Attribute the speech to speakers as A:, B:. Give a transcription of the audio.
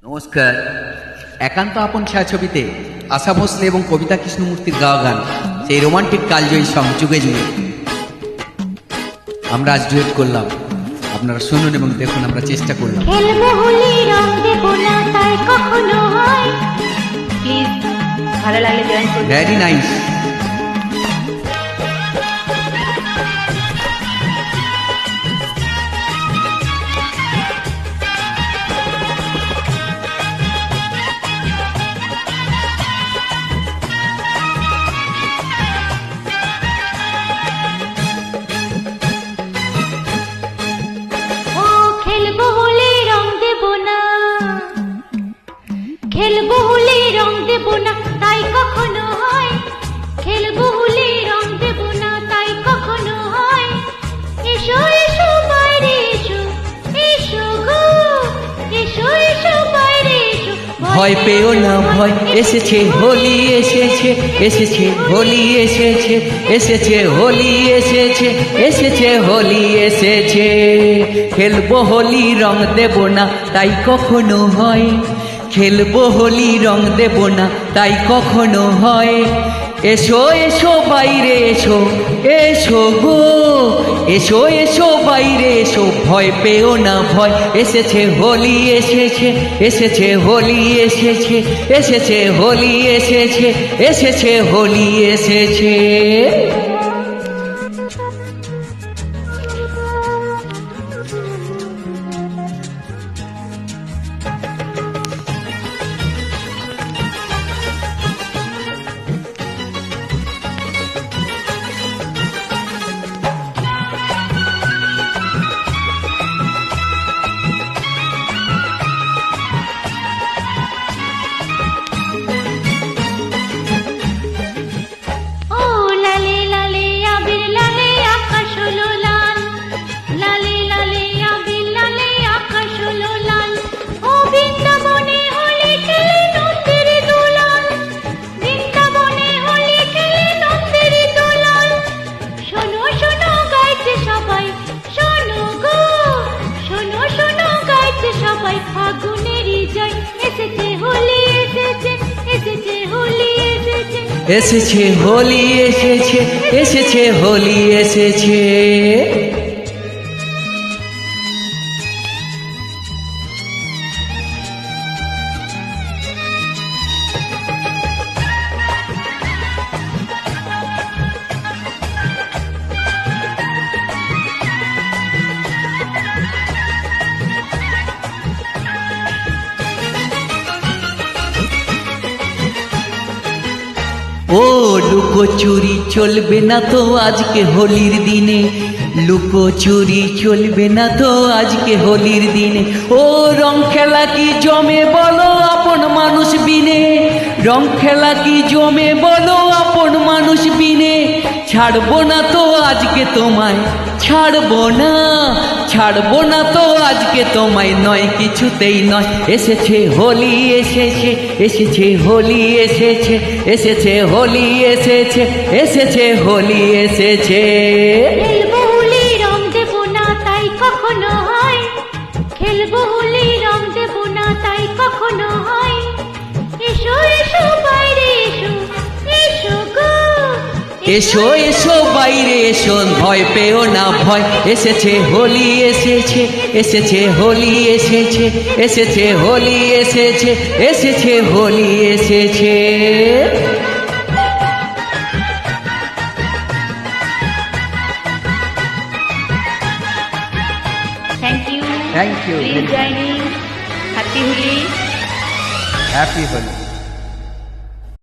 A: নমস্কার। একান্ত আপন ছায়াছবিতে আশা ভোসলে এবং কবিতা কৃষ্ণমূর্তির গাওয়া গান সেই রোমান্টিক কালজয়ী সং যুগে যুগে আমরা আজ ডুয়েট করলাম। আপনারা শুনুন এবং দেখুন, আমরা চেষ্টা করলাম।
B: খেলবো হোলি রং দেব না তাই কখনো হয়। প্লিজ ভালো লাগলে জয়েন করুন।
A: Very nice.
B: ও খেলবো হোলি রং দেব না, খেলবো হোলি রং দেব না তাই কখনো হয়। খেলবো হোলি রং দেব না তাই কখনো হয়। এসো এসো বাইরে এসো, এসো গো এসো এসো বাইরে এসো।
A: ভয় পেও না, ভয় এসেছে হোলি এসেছে, এসেছে হোলি এসেছে, এসেছে হোলি এসেছে, এসেছে হোলি এসেছে। খেলবো হোলি রং দেব না তাই কখনো হয়। খেলবো হোলি রং দেব না তাই কখনো হয়। এসো এসো বাইরে এসো, এসো গো এসো এসো বাইরে এসো। ভয় পেও না, ভয় এসেছে হোলি এসেছে, এসেছে হোলি এসেছে, এসেছে হোলি এসেছে, এসেছে হোলি এসেছে।
B: ও লালে লালে আবির লালে আকাশ হলো লাল, লালে লালে আবির লালে আকাশ হলো লাল। ও বৃন্দাবনে হোলি খেলে নন্দের দোলাল, বৃন্দাবনে হোলি খেলে নন্দের দোলাল। শোনো শোনো গাইছে সবাই, শোনো গো শোনো শোনো গাইছে সবাই। ফাগুনেরই জয় এসেছে হোলি এসেছে, এসেছে হোলি এসেছে,
A: এসেছে হোলি এসেছে, এসেছে হোলি এসেছে। ও লুকোচুরি চলবে না তো আজকে হোলির দিনে, লুকোচুরি চলবে না তো আজকে হোলির দিনে। ও রং খেলা কি জমে বলো আপন মানুষ বিনে, রং খেলা কি জমে বলো আপন মানুষ বিনে। ছাড়বো না তো আজকে তোমায়, ছাড়বো না, ছাড়বো না তো আজকে তোমায়, নয় কিছুতেই নয়। এসেছে হোলি এসেছে, এসেছে হোলি এসেছে, এসেছে হোলি এসেছে, এসেছে হোলি এসেছে।
B: খেলবো হোলি রং দেব না তাই কখনো হয়। খেলবো হোলি রং দেব না তাই কখনো হয়। এসো এসো বাইরে এসো, এসো গো
A: এসো এসো বাইরে এসো। ভয় পেও না, ভয় এসেছে হোলি এসেছে, এসেছে হোলি এসেছে, এসেছে হোলি এসেছে, এসেছে হোলি এসেছে।
B: Thank you,
A: Thank you.
B: Please join in. Happy Holi.
A: Happy Holi.